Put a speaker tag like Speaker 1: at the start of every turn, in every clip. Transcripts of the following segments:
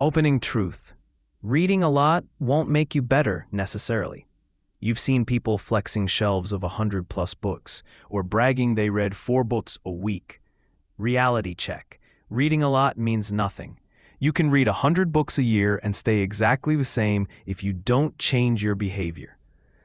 Speaker 1: Opening truth. Reading a lot won't make you better necessarily. You've seen people flexing shelves of 100+ books or bragging they read 4 books a week. Reality check. Reading a lot means nothing. You can read 100 books a year and stay exactly the same if you don't change your behavior.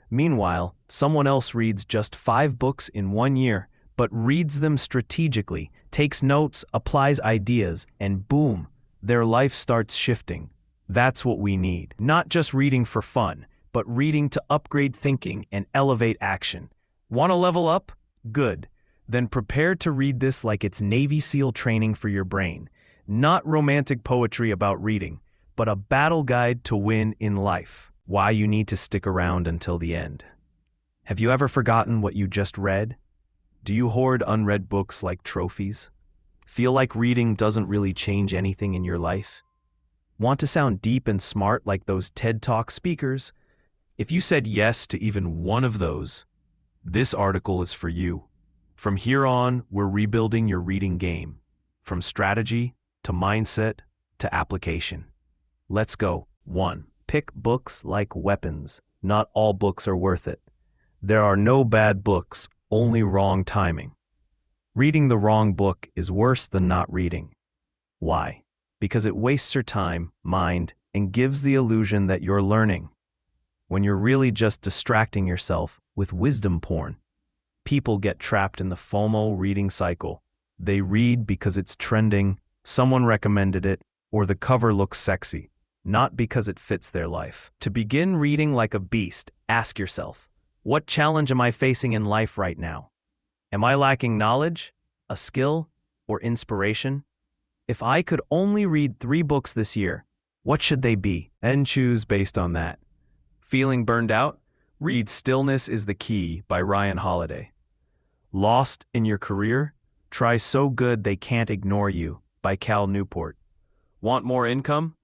Speaker 1: Meanwhile, someone else reads just 5 books in 1 year, but reads them strategically, takes notes, applies ideas, and boom, their life starts shifting. That's what we need. Not just reading for fun, but reading to upgrade thinking and elevate action. Want to level up? Good. Then prepare to read this like it's Navy SEAL training for your brain. Not romantic poetry about reading, but a battle guide to win in life. Why you need to stick around until the end. Have you ever forgotten what you just read? Do you hoard unread books like trophies? Feel like reading doesn't really change anything in your life? Want to sound deep and smart like those TED Talk speakers? If you said yes to even one of those, this article is for you. From here on, we're rebuilding your reading game. From strategy to mindset to application. Let's go. 1. Pick books like weapons. Not all books are worth it. There are no bad books, only wrong timing. Reading the wrong book is worse than not reading. Why? Because it wastes your time, mind, and gives the illusion that you're learning, when you're really just distracting yourself with wisdom porn. People get trapped in the FOMO reading cycle. They read because it's trending, someone recommended it, or the cover looks sexy, not because it fits their life. To begin reading like a beast, ask yourself, what challenge am I facing in life right now? Am I lacking knowledge, a skill, or inspiration? If I could only read 3 books this year, what should they be? And choose based on that. Feeling burned out? Read Stillness is the Key by Ryan Holiday. Lost in your career? Try So Good They Can't Ignore You by Cal Newport. Want more income?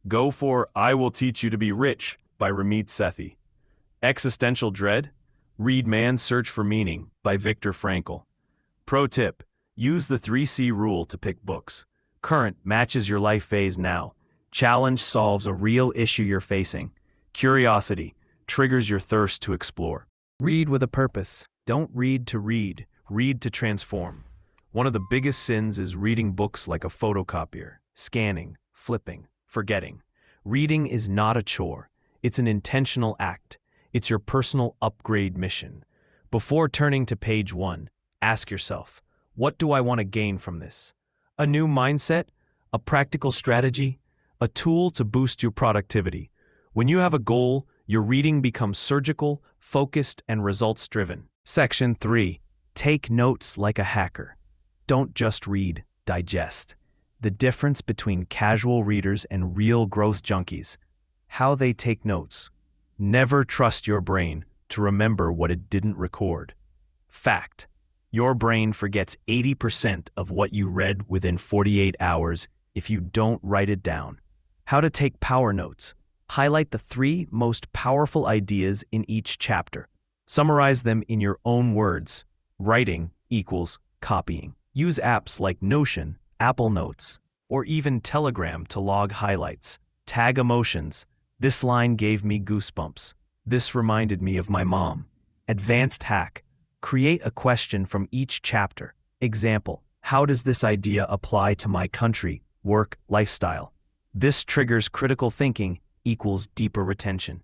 Speaker 1: Go for I Will Teach You to Be Rich by Ramit Sethi. Existential dread? Read Man's Search for Meaning by Viktor Frankl. Pro tip, use the 3C rule to pick books. Current matches your life phase now. Challenge solves a real issue you're facing. Curiosity triggers your thirst to explore. Read with a purpose. Don't read to read. Read to transform. One of the biggest sins is reading books like a photocopier, scanning, flipping, forgetting. Reading is not a chore. It's an intentional act. It's your personal upgrade mission. Before turning to page 1, ask yourself, what do I want to gain from this? A new mindset? A practical strategy? A tool to boost your productivity? When you have a goal, your reading becomes surgical, focused, and results-driven. Section 3. Take notes like a hacker. Don't just read, digest. The difference between casual readers and real growth junkies. How they take notes. Never trust your brain to remember what it didn't record. Fact. Your brain forgets 80% of what you read within 48 hours if you don't write it down. How to take power notes. Highlight the 3 most powerful ideas in each chapter. Summarize them in your own words. Writing equals copying. Use apps like Notion, Apple Notes, or even Telegram to log highlights. Tag emotions. This line gave me goosebumps. This reminded me of my mom. Advanced hack. Create a question from each chapter. Example, how does this idea apply to my country, work, lifestyle? This triggers critical thinking equals deeper retention.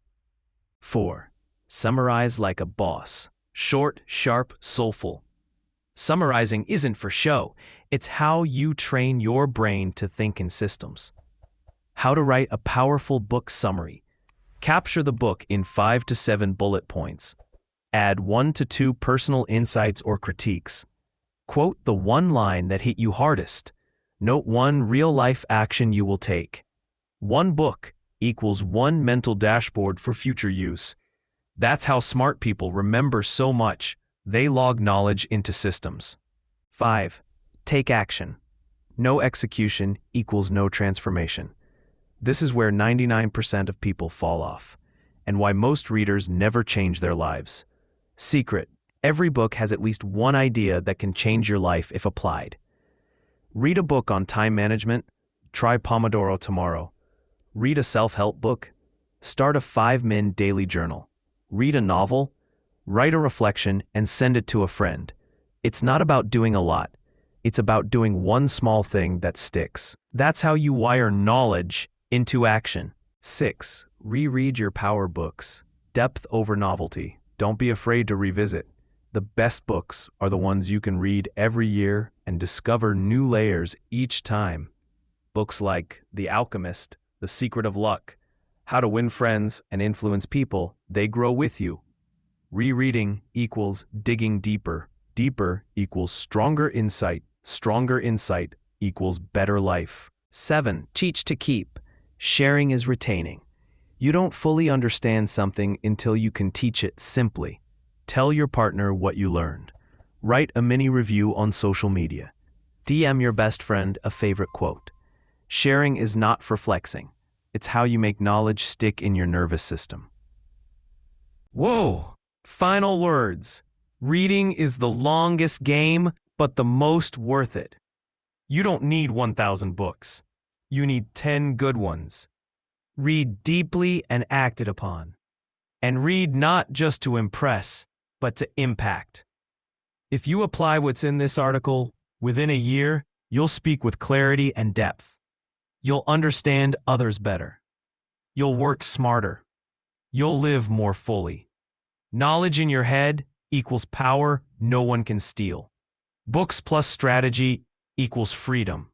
Speaker 1: 4. Summarize like a boss. Short, sharp, soulful. Summarizing isn't for show. It's how you train your brain to think in systems. How to write a powerful book summary. Capture the book in 5 to 7 bullet points. Add 1 to 2 personal insights or critiques. Quote the one line that hit you hardest. Note 1 real-life action you will take. 1 book equals 1 mental dashboard for future use. That's how smart people remember so much. They log knowledge into systems. 5. Take action. No execution equals no transformation. This is where 99% of people fall off, and why most readers never change their lives. Secret: every book has at least one idea that can change your life if applied. Read a book on time management. Try Pomodoro tomorrow. Read a self-help book. Start a 5-minute daily journal. Read a novel. Write a reflection and send it to a friend. It's not about doing a lot. It's about doing one small thing that sticks. That's how you wire knowledge into action. 6. Reread your power books. Depth over novelty. Don't be afraid to revisit. The best books are the ones you can read every year and discover new layers each time. Books like The Alchemist, The Secret of Luck, How to Win Friends and Influence People, they grow with you. Rereading equals digging deeper. Deeper equals stronger insight. Stronger insight equals better life. 7. Teach to keep. Sharing is retaining. You don't fully understand something until you can teach it simply. Tell your partner what you learned. Write a mini review on social media. DM your best friend a favorite quote. Sharing is not for flexing. It's how you make knowledge stick in your nervous system. Whoa! Final words. Reading is the longest game, but the most worth it. You don't need 1,000 books. You need 10 good ones. Read deeply and act it upon. And read not just to impress, but to impact. If you apply what's in this article, within a year, you'll speak with clarity and depth. You'll understand others better. You'll work smarter. You'll live more fully. Knowledge in your head equals power no one can steal. Books plus strategy equals freedom.